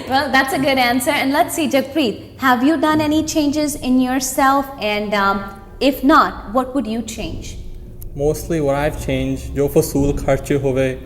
Well, that's a good answer. And let's see, Jagpreet, have you done any changes in yourself? And if not, what would you change? Mostly what I've changed, जो फसूल खर्चे हुए,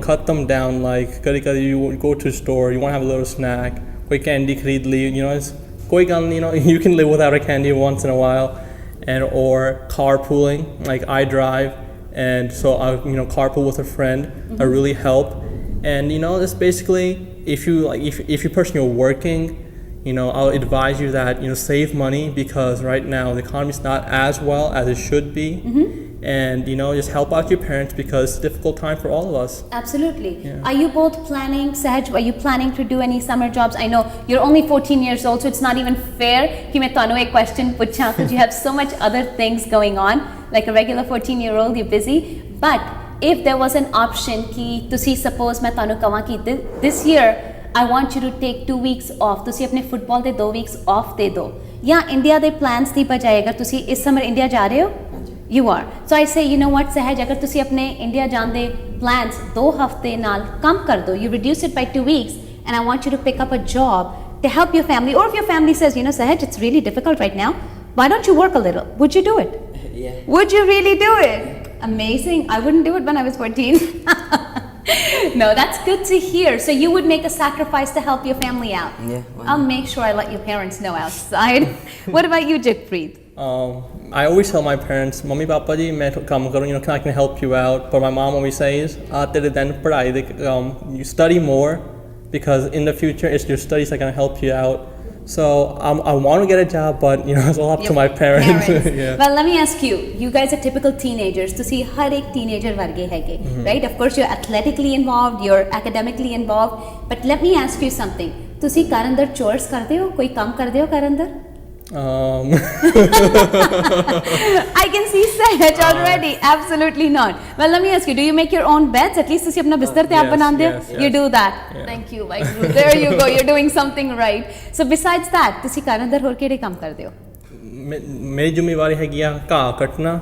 cut them down. Like कभी you go to a store, you want to have a little snack, कोई candy खरीद ली, it's कोई गल नहीं, you can live without a candy once in a while, and or carpooling. Like I drive, and so I carpool with a friend. I really help, and it's basically if you personally are working. I'll advise you that save money, because right now the economy is not as well as it should be, and just help out your parents, because it's a difficult time for all of us. Absolutely. Yeah. Are you both planning, Sahaj, are you planning to do any summer jobs? I know you're only 14 years old, so it's not even fair कि मैं ਤੁਹਾਨੂੰ एक question पूछां, because you have so much other things going on. Like a regular 14-year-old, you're busy. But if there was an option कि तुसी suppose मैं ਤੁਹਾਨੂੰ कहां कि this year I want you to take 2 weeks off. तुसी अपने football दे 2 weeks off दे दो, या इंडिया दे plans दी बजाय अगर तुसी इस summer इंडिया जा रहे हो, you are. So I say, you know what, Sahaj, अगर तुसी अपने इंडिया जान दे plans 2 हफ्ते नाल कम कर दो, you reduce it by 2 weeks, and I want you to pick up a job to help your family. Or if your family says, Sahaj, it's really difficult right now, why don't you work a little? Would you do it? Yeah. Would you really do it? Amazing. I wouldn't do it when I was 14. No, that's good to hear. So you would make a sacrifice to help your family out. Yeah. I'll make sure I let your parents know outside. What about you, Jagpreet? I always tell my parents, Mummy, Papa ji, main kam karu, I can help you out. But my mom always says, you study more, because in the future, it's your studies that are going to help you out. So I want to get a job, but it's all up to my parents. Yeah. Well, let me ask you. You guys are typical teenagers. To see har ek teenager varge hai, right? Of course, you're athletically involved, you're academically involved. But let me ask you something. To see car andar chores karde ho? Koi kam karde ho car andar? I can see Sahaj already. Absolutely not. Well, let me ask you, do you make your own beds? At least you apna bistar te aap banaan de? You do that. Yeah. Thank you, Vaiguru. There you go. You're doing something right. So besides that, तुसी car अंदर होर केड़े काम करदे हो? मेरी जिम्मेवारी है कि घाह कटना.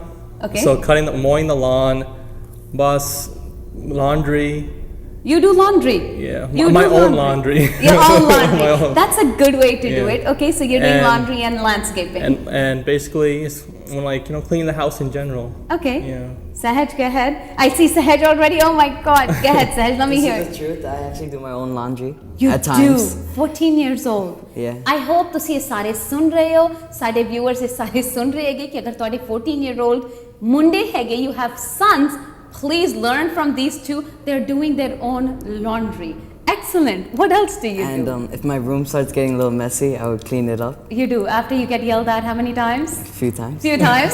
Okay. So mowing the lawn, bus, laundry. You do laundry? Yeah, my own laundry. Your own laundry. Own. That's a good way to do it. Okay, so you're doing laundry and landscaping. And basically, it's cleaning the house in general. Okay. Yeah. Sahaj, go ahead. I see Sahaj already. Oh my God. Go ahead, Sahaj. Let me hear. This is the truth. I actually do my own laundry. You at times. do. 14 years old. Yeah. I hope ਤੁਸੀਂ ਇਹ ਸਾਰੇ ਸੁਣ ਰਹੇ ਹੋ, ਸਾਡੇ viewers ਇਹ ਸਾਰੇ ਸੁਣ ਰਹੇ ਹੈਗੇ ਕਿ ਅਗਰ ਤੁਹਾਡੇ 14-year-old ਮੁੰਡੇ ਹੈਗੇ, you have sons, please learn from these two. They're doing their own laundry. Excellent. What else do you do? And if my room starts getting a little messy, I would clean it up. You do. After you get yelled at how many times? A few times. Few times.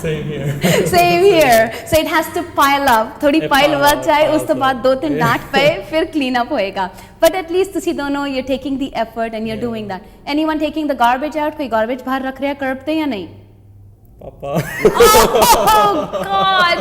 Same here. Same here. So it has to pile up. थोड़ी pile बढ़ जाए, उस तो बाद 2-3 डांट पे फिर clean up होएगा. But at least तुसी दोनों, you're taking the effort and you're doing that. Anyone taking the garbage out? कोई garbage बाहर रख रहा है curb पे या नहीं? Papa. Oh God!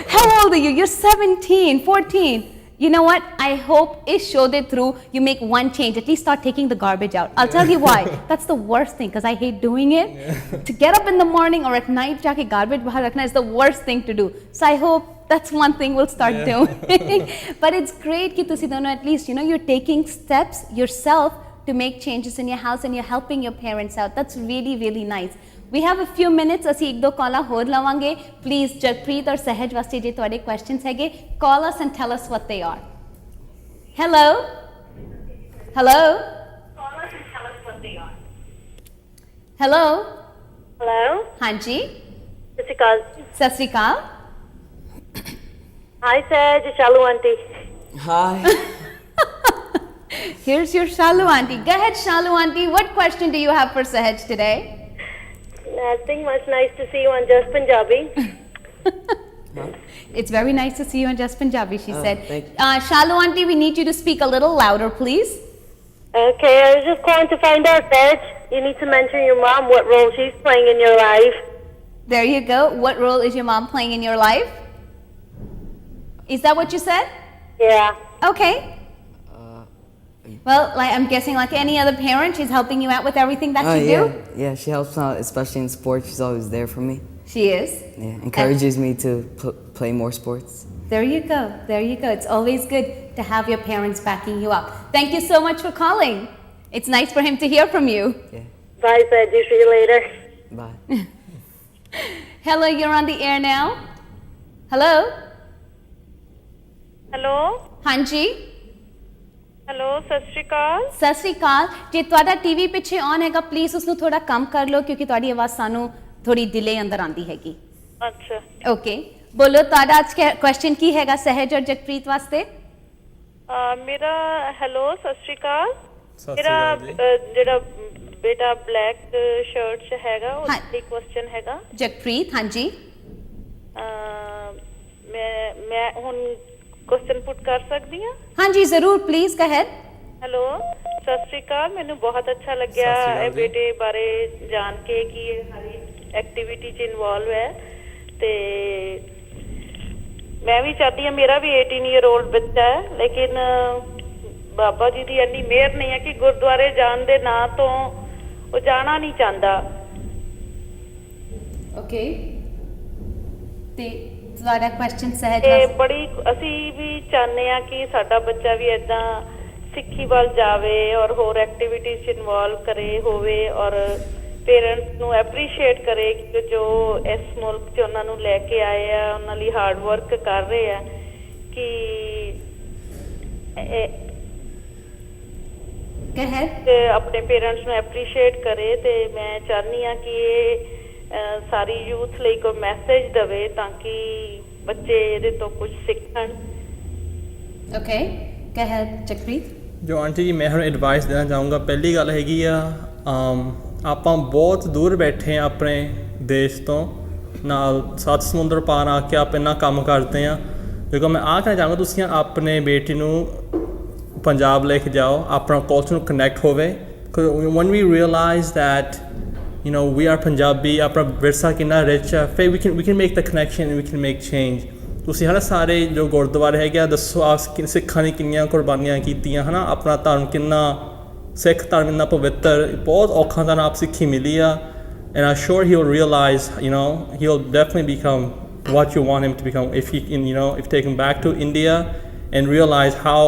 How old are you? You're 17, 14. You know what? I hope it showed it through. You make one change. At least start taking the garbage out. I'll tell you why. That's the worst thing, because I hate doing it. Yeah. To get up in the morning or at night, jaake garbage bahar rakhna is the worst thing to do. So I hope that's one thing we'll start doing. But it's great ki tusi dono at least, you're taking steps yourself to make changes in your house and you're helping your parents out. That's really, really nice. We have a few minutes. ਅਸੀਂ ਇੱਕ ਦੋ ਕਾਲਾਂ ਹੋਰ ਲਵਾਂਗੇ. Please, Jagpreet or Sahaj ਵਾਸਤੇ ਜੇ ਤੁਹਾਡੇ questions ਹੈਗੇ, call us and tell us what they are. Hello? Hello? Call us and tell us what they are. Hello? Hello? ਹਾਂਜੀ. ਸਤਿ ਸ਼੍ਰੀ ਅਕਾਲ. ਸਤਿ ਸ਼੍ਰੀ ਅਕਾਲ. Hi, Sahaj. Shalu auntie. Hi. Here's your Shalu auntie. Go ahead, Shalu auntie. What question do you have for Sahaj today? Nothing much. Nice to see you on Just Punjabi. It's very nice to see you on Just Punjabi, she said. Thank you. Shalu auntie, we need you to speak a little louder, please. Okay, I was just calling to find out, Sahaj. You need to mention your mom, what role she's playing in your life. There you go. What role is your mom playing in your life? Is that what you said? Yeah. Okay. Well, I'm guessing like any other parent, she's helping you out with everything that you do? Yeah, she helps out, especially in sports. She's always there for me. She is? Yeah, encourages me to play more sports. There you go. There you go. It's always good. to have your parents backing you up. Thank you so much for calling. It's nice for him to hear from you. Yeah. Bye, Saji. See you later. Bye. Hello, you're on the air now. Hello? Hello ਹਾਂਜੀ hello ਸਤਿ ਸ਼੍ਰੀ ਅਕਾਲ ਸਤਿ ਸ੍ਰੀ ਅਕਾਲ ਜੇ ਤੁਹਾਡਾ TV ਪਿੱਛੇ on ਹੈਗਾ please ਉਸ ਨੂੰ ਥੋੜਾ ਕਮ ਕਰ ਲਓ ਕਿਉਂਕਿ ਤੁਹਾਡੀ ਆਵਾਜ਼ ਸਾਨੂੰ ਥੋੜੀ ਡਿਲੇ ਅੰਦਰ ਆਂਦੀ ਹੈਗੀ ਅੱਛਾ ਓਕੇ ਬੋਲੋ ਤੁਹਾਡਾ ਅੱਜ ਕੁਐਸਚਨ ਕੀ ਹੈਗਾ ਸਹਿਜ ਔਰ ਜਗਪ੍ਰੀਤ ਵਾਸਤੇ ਮੇਰਾ ਹੈਲੋ ਸਤਿ ਸ਼੍ਰੀ ਅਕਾਲ ਸਤਿ ਮੇਰਾ ਸ਼੍ਰੀ ਅਕਾਲ ਜੀ। ਜਿਹੜਾ ਬੇਟਾ ਬਲੈਕ ਸ਼ਰਟ 'ਚ ਹੈਗਾ ਹਾਂ। ਉਹਦਾ ਕੁਐਸਚਨ ਹੈਗਾ ਜਗਪ੍ਰੀਤ ਹਾਂਜੀ ਮੈਂ ਹੁਣ ਕੁਐਸਚਨ ਪੁੱਟ ਕਰ ਸਕਦੀ ਹਾਂ ਹਾਂਜੀ ਜ਼ਰੂਰ ਪਲੀਜ਼ go ahead ਹੈਲੋ ਸਤਿ ਸ਼੍ਰੀ ਅਕਾਲ ਮੈਨੂੰ ਬਹੁਤ ਅੱਛਾ ਲੱਗਿਆ ਸਤਿ ਸ਼੍ਰੀ ਅਕਾਲ ਇਹ ਜੀ। ਬੇਟੇ ਬਾਰੇ ਜਾਣ ਕੇ ਕਿ ਇਹ ਸਾਰੀ ਐਕਟੀਵਿਟੀ 'ਚ ਇਨਵੋਲਵ ਹੈ ਤੇ ਮੈਂ ਵੀ ਚਾਹਦੀ ਹਾਂ ਮੇਰਾ ਵੀ 18 ਈਅਰ 올ਡ ਬੱਚਾ ਹੈ ਲੇਕਿਨ ਬਾਬਾ ਜੀ ਦੀ ਇੰਨੀ ਮਿਹਰ ਨਹੀਂ ਹੈ ਕਿ ਗੁਰਦੁਆਰੇ ਜਾਣ ਦੇ ਨਾਂ ਤੋਂ ਉਹ ਜਾਣਾ ਨਹੀਂ ਚਾਹੁੰਦਾ ਓਕੇ ਤੇ ਤੁਹਾਡਾ ਕੁਐਸਚਨ ਸਹਿਜ ਤੇ ਵਾਸਤੇ ਬੜੀ ਅਸੀਂ ਵੀ ਚਾਹੁੰਦੇ ਆ ਕਿ ਸਾਡਾ ਬੱਚਾ ਵੀ ਏਦਾਂ ਸਿੱਖੀ ਵੱਲ ਜਾਵੇ ਔਰ ਹੋਰ ਐਕਟੀਵਿਟੀਜ਼ 'ਚ ਇਨਵੋਲਵ ਕਰੇ ਹੋਵੇ ਔਰ ਪੇਰੈਂਟਸ ਨੂੰ ਐਪਰੀਸ਼ੀਏਟ ਕਰੇ ਕਿ ਜੋ ਇਸ ਮੁਲਕ 'ਚ ਉਹਨਾਂ ਨੂੰ ਲੈ ਕੇ ਆਏ ਆ ਉਹਨਾਂ ਲਈ ਹਾਰਡ ਵਰਕ ਕਰ ਰਹੇ ਆ ਕਿ go ahead ਤੇ ਆਪਣੇ ਪੇਰੈਂਟਸ ਨੂੰ ਐਪਰੀਸ਼ੀਏਟ ਕਰੇ ਤੇ ਮੈਂ ਚਾਹੁੰਦੀ ਆ ਕਿ ਇਹ ਸਾਰੀ ਯੂਥ ਲਈ ਕੋਈ ਮੈਸੇਜ ਦੇਵੇ ਤਾਂ ਕਿ ਬੱਚੇ ਇਹਦੇ ਤੋਂ ਕੁਝ ਸਿੱਖਣ okay go ahead ਜਗਪ੍ਰੀਤ ਜੋ ਆਂਟੀ ਜੀ ਮੈਂ ਹੁਣ ਐਡਵਾਈਸ ਦੇਣਾ ਚਾਹੂੰਗਾ ਪਹਿਲੀ ਗੱਲ ਹੈਗੀ ਆ ਆਪਾਂ ਬਹੁਤ ਦੂਰ ਬੈਠੇ ਆ ਆਪਣੇ ਦੇਸ਼ ਤੋਂ ਨਾਲ 7 ਸਮੁੰਦਰ ਪਾਰ ਆ ਕੇ ਆਪ ਇੰਨਾ ਕੰਮ ਕਰਦੇ ਆ ਦੇਖੋ ਮੈਂ ਆਹ ਕਹਿਣਾ ਚਾਹਾਂਗਾ ਤੁਸੀਂ ਆਪਣੇ ਬੇਟੀ ਨੂੰ ਪੰਜਾਬ ਲੈ ਕੇ ਜਾਓ ਆਪਣਾ ਕਲਚਰ ਨੂੰ ਕਨੈਕਟ ਹੋਵੇ when we realize that you know we are Punjabi ਆਪਣਾ ਵਿਰਸਾ ਕਿੰਨਾ ਰਿਚ ਹੈ ਫਿਰ we can make the connection and we can make change ਤੁਸੀਂ ਹਨਾ ਸਾਰੇ ਜੋ ਗੁਰਦੁਆਰੇ ਹੈਗੇ ਆ ਦੱਸੋ ਆ ਸਿੱਖਾਂ ਨੇ ਕਿੰਨੀਆਂ ਕੁਰਬਾਨੀਆਂ ਕੀਤੀਆਂ ਹਨਾ ਆਪਣਾ ਧਰਮ ਕਿੰਨਾ ਸਿੱਖ ਧਰਮ ਇੰਨਾ ਪਵਿੱਤਰ ਬਹੁਤ ਔਖਾ ਦਾ ਆਪ ਸਿੱਖੀ ਮਿਲੀ ਆ and I'm sure he'll realize you know he'll definitely become what you want him to become if you know if you take him back to India and realize how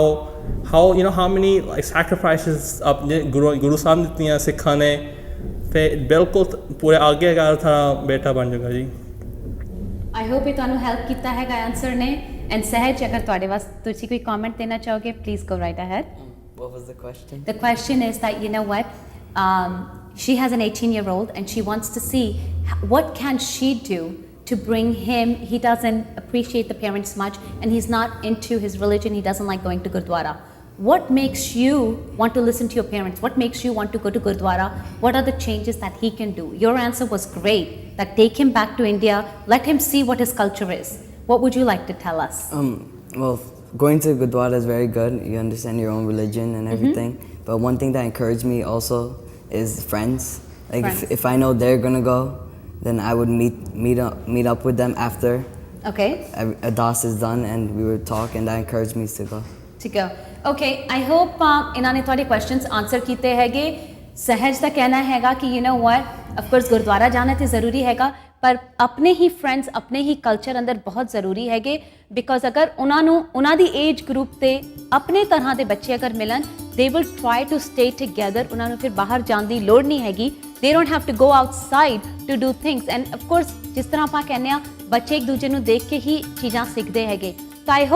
you know how many like sacrifices ਆਪਣੇ ਗੁਰੂ ਸਾਹਿਬ ਨੇ ਦਿੱਤੀਆਂ ਸਿੱਖਾਂ ਨੇ ਫਿਰ ਬਿਲਕੁਲ ਪੂਰੇ ਆਗੇਕਾਰ ਥਾ ਬੇਟਾ ਬਣ ਜਾਊਗਾ ਜੀ ਆਈ ਹੋਪ ਇਹ ਤੁਹਾਨੂੰ ਹੈਲਪ ਕੀਤਾ ਹੈਗਾ ਆਨਸਰ ਨੇ ਐਂਡ ਸਹਿਜ ਅਗਰ ਤੁਹਾਡੇ ਵਾਸਤੇ ਤੁਸੀਂ ਕੋਈ ਕਮੈਂਟ ਦੇਣਾ ਚਾਹੋਗੇ please go right ahead What was the question? The question is that, you know what, she has an 18-year-old and she wants to see what can she do to bring him. He doesn't appreciate the parents much and he's not into his religion. He doesn't like going to Gurdwara. What makes you want to listen to your parents? What makes you want to go to Gurdwara? What are the changes that he can do? Your answer was great, that take him back to India, let him see what his culture is. What would you like to tell us? Well, going to Gurdwara is very good. You understand your own religion and everything. But one thing that encouraged me also is friends. Like Friends. if I know they're gonna go, then I would meet up with them after Okay, Adas is done, and we would talk, and that encouraged me to go. to go. Okay, I hope ਇਹਨਾਂ ਨੇ ਤੁਹਾਡੇ questions answer ਕੀਤੇ ਹੈਗੇ ਸਹਿਜ ਦਾ ਕਹਿਣਾ ਹੈਗਾ ਕਿ you نو what of course gurdwara ਜਾਣਾ ਤੇ ਜ਼ਰੂਰੀ ਹੈਗਾ ਪਰ ਆਪਣੇ ਹੀ ਫਰੈਂਡਸ ਆਪਣੇ ਹੀ ਕਲਚਰ ਅੰਦਰ ਬਹੁਤ ਜ਼ਰੂਰੀ ਹੈਗੇ ਬਿਕੋਜ਼ ਅਗਰ ਉਹਨਾਂ ਦੀ ਏਜ ਗਰੁੱਪ ਤੇ ਆਪਣੇ ਤਰ੍ਹਾਂ ਦੇ ਬੱਚੇ ਅਗਰ ਮਿਲਣ they will try to stay together ਉਹਨਾਂ ਨੂੰ ਫਿਰ ਬਾਹਰ ਜਾਣ ਦੀ ਲੋੜ ਨਹੀਂ ਹੈਗੀ they don't have to go outside to do things and of course ਜਿਸ ਤਰ੍ਹਾਂ ਆਪਾਂ ਕਹਿੰਦੇ ਆ ਬੱਚੇ ਇੱਕ ਦੂਜੇ ਨੂੰ ਦੇਖ ਕੇ ਹੀ ਚੀਜ਼ਾਂ ਸਿੱਖਦੇ ਹੈਗੇ ਤਾਂ ਆਈ